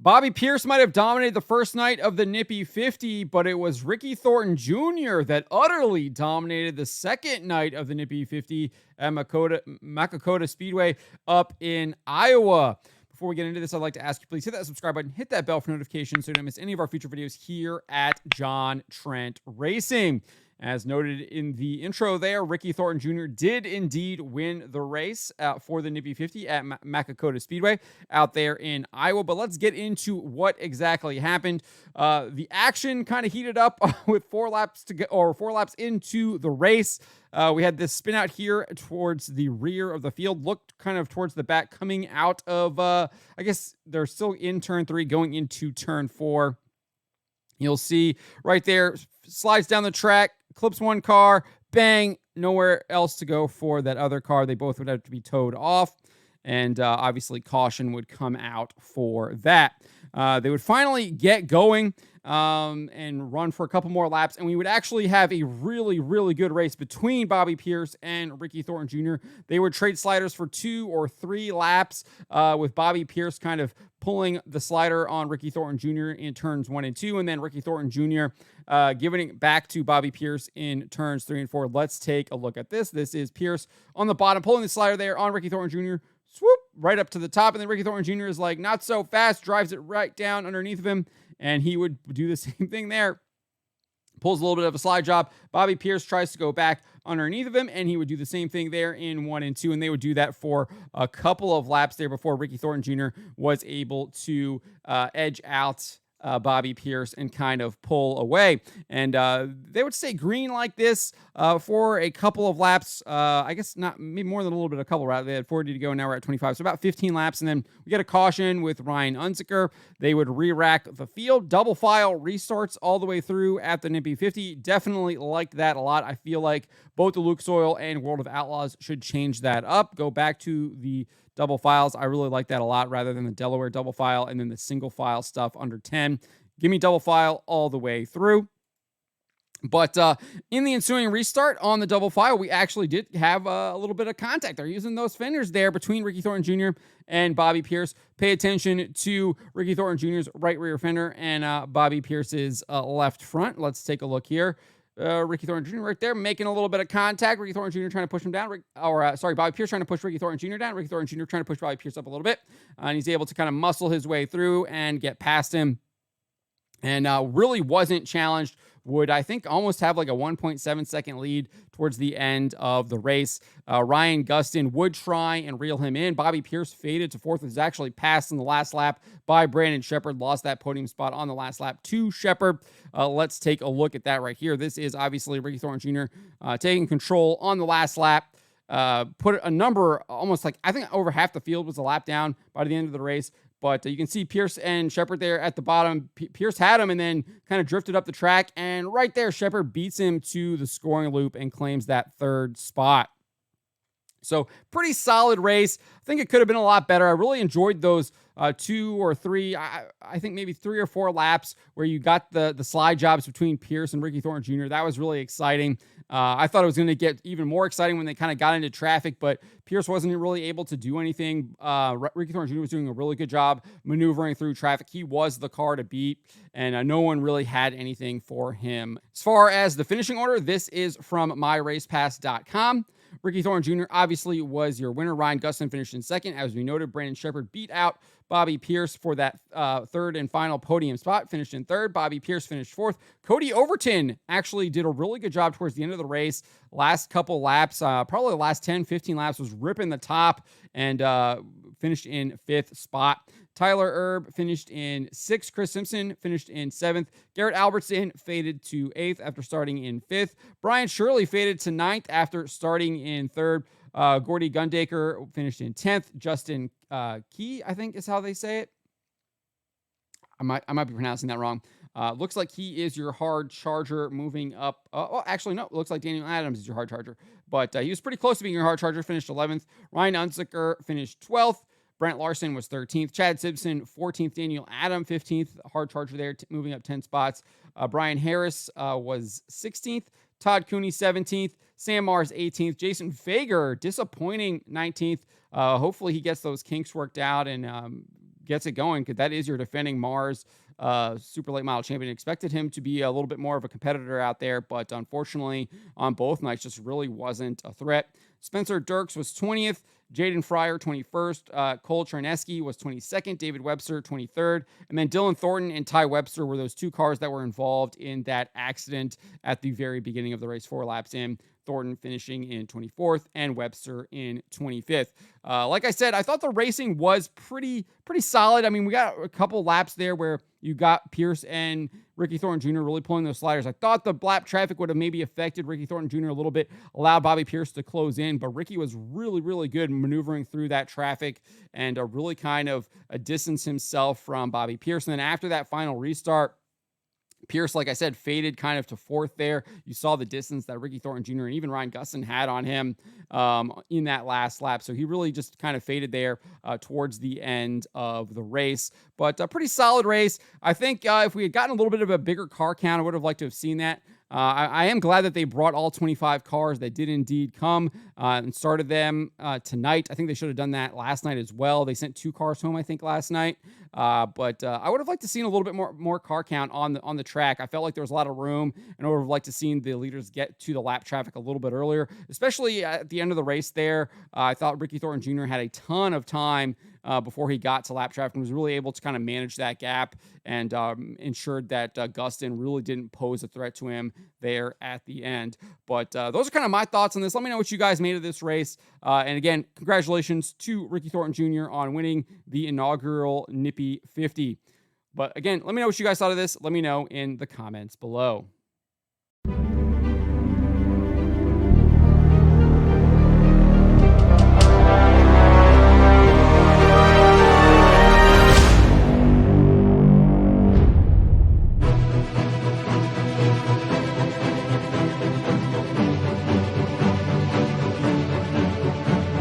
Bobby Pierce might have dominated the first night of the Nippy 50, but it was Ricky Thornton Jr. that utterly dominated the second night of the Nippy 50 at Makakota Speedway up in Iowa. Before we get into this, I'd like to ask you, please hit that subscribe button, hit that bell for notifications so you don't miss any of our future videos here at John Trent Racing. As noted in the intro there, Ricky Thornton Jr. did indeed win the race for the Nippy 50 at Makakota Speedway out there in Iowa. But let's get into what exactly happened. The action kind of heated up with 4 laps to go, or 4 laps into the race. We had this spin out here towards the rear of the field, looked kind of towards the back, coming out of, I guess they're still in turn 3, going into turn 4. You'll see right there, slides down the track, clips one car, bang, nowhere else to go for that other car. They both would have to be towed off, and obviously caution would come out for that. They would finally get going and run for a couple more laps, and we would actually have a really, really good race between Bobby Pierce and Ricky Thornton Jr. They would trade sliders for 2 or 3 laps, with Bobby Pierce kind of pulling the slider on Ricky Thornton Jr. in turns 1 and 2, and then Ricky Thornton Jr. Giving it back to Bobby Pierce in turns 3 and 4. Let's take a look at this. This is Pierce on the bottom, pulling the slider there on Ricky Thornton Jr., swoop, right up to the top, and then Ricky Thornton Jr. is like, not so fast, drives it right down underneath of him, and he would do the same thing there. Pulls a little bit of a slide job. Bobby Pierce tries to go back underneath of him, and he would do the same thing there in 1 and 2, and they would do that for a couple of laps there before Ricky Thornton Jr. was able to edge out Bobby Pierce and kind of pull away. And they would stay green like this for a couple of laps. I guess not, maybe more than a little bit, a couple, right? They had 40 to go, now we're at 25, so about 15 laps. And then we get a caution with Ryan Unzicker. They would re-rack the field, double file restarts all the way through at the Nippy 50. Definitely liked that a lot. I feel like both the Lucas Oil and World of Outlaws should change that up. Go back to the double files. I really like that a lot, rather than the Delaware double file and then the single file stuff under 10. Give me double file all the way through. But in the ensuing restart on the double file, we actually did have a little bit of contact. They're using those fenders there between Ricky Thornton Jr. and Bobby Pierce. Pay attention to Ricky Thornton Jr.'s right rear fender and Bobby Pierce's left front. Let's take a look here. Ricky Thornton Jr. right there making a little bit of contact. Ricky Thornton Jr. trying to push him down. Bobby Pierce trying to push Ricky Thornton Jr. down. Ricky Thornton Jr. trying to push Bobby Pierce up a little bit. And he's able to kind of muscle his way through and get past him. And really wasn't challenged. Would, I think, almost have like a 1.7 second lead towards the end of the race. Ryan Gustin would try and reel him in. Bobby Pierce faded to 4th. Was actually passed in the last lap by Brandon Sheppard. Lost that podium spot on the last lap to Sheppard. Let's take a look at that right here. This is obviously Ricky Thornton Jr. Taking control on the last lap. Put a number, almost like, I think over half the field was a lap down by the end of the race. But you can see Pierce and Sheppard there at the bottom. Pierce had him and then kind of drifted up the track. And right there, Sheppard beats him to the scoring loop and claims that 3rd spot. So pretty solid race. I think it could have been a lot better. I really enjoyed those 2 or 3, I think maybe 3 or 4 laps where you got the slide jobs between Pierce and Ricky Thornton Jr. That was really exciting. I thought it was going to get even more exciting when they kind of got into traffic, but Pierce wasn't really able to do anything. Ricky Thornton Jr. was doing a really good job maneuvering through traffic. He was the car to beat, and no one really had anything for him. As far as the finishing order, this is from myracepass.com. Ricky Thornton Jr. obviously was your winner. Ryan Gustin finished in 2nd. As we noted, Brandon Sheppard beat out Bobby Pierce for that 3rd and final podium spot, finished in 3rd. Bobby Pierce finished 4th. Cody Overton actually did a really good job towards the end of the race. Last couple laps, probably the last 10, 15 laps, was ripping the top and finished in 5th spot. Tyler Erb finished in 6th. Chris Simpson finished in 7th. Garrett Albertson faded to 8th after starting in 5th. Brian Shirley faded to 9th after starting in 3rd. Gordy Gundaker finished in 10th. Justin Key, I think is how they say it. I might be pronouncing that wrong. Looks like he is your hard charger moving up. Well, actually, no. Looks like Daniel Adams is your hard charger. But he was pretty close to being your hard charger. Finished 11th. Ryan Unzicker finished 12th. Brent Larson was 13th. Chad Simpson, 14th. Daniel Adam, 15th. Hard charger there, moving up 10 spots. Brian Harris was 16th. Todd Cooney, 17th. Sam Mars, 18th. Jason Fager, disappointing 19th. Hopefully he gets those kinks worked out and gets it going, because that is your defending Mars super late model champion. Expected him to be a little bit more of a competitor out there, but unfortunately on both nights just really wasn't a threat. Spencer Dirks was 20th, Jaden Fryer 21st, Cole Charneski was 22nd, David Webster 23rd, and then Dylan Thornton and Ty Webster were those two cars that were involved in that accident at the very beginning of the race, 4 laps in. Thornton finishing in 24th and Webster in 25th. Like I said, I thought the racing was pretty solid. I mean, we got a couple laps there where you got Pierce and Ricky Thornton Jr. really pulling those sliders. I thought the lap traffic would have maybe affected Ricky Thornton Jr. a little bit, allowed Bobby Pierce to close in, but Ricky was really good maneuvering through that traffic and really kind of distanced himself from Bobby Pierce. And then after that final restart, Pierce, like I said, faded kind of to 4th there. You saw the distance that Ricky Thornton Jr. and even Ryan Gustin had on him in that last lap. So he really just kind of faded there towards the end of the race. But a pretty solid race. I think if we had gotten a little bit of a bigger car count, I would have liked to have seen that. I am glad that they brought all 25 cars that did indeed come and started them tonight. I think they should have done that last night as well. They sent 2 cars home, I think, last night. But I would have liked to seen a little bit more car count on the track. I felt like there was a lot of room, and I would have liked to seen the leaders get to the lap traffic a little bit earlier, especially at the end of the race there. I thought Ricky Thornton Jr. had a ton of time before he got to lap traffic and was really able to kind of manage that gap and ensured that Gustin really didn't pose a threat to him there at the end. But those are kind of my thoughts on this. Let me know what you guys made of this race. And again, congratulations to Ricky Thornton Jr. on winning the inaugural Nippy 50. But again, let me know what you guys thought of this. Let me know in the comments below.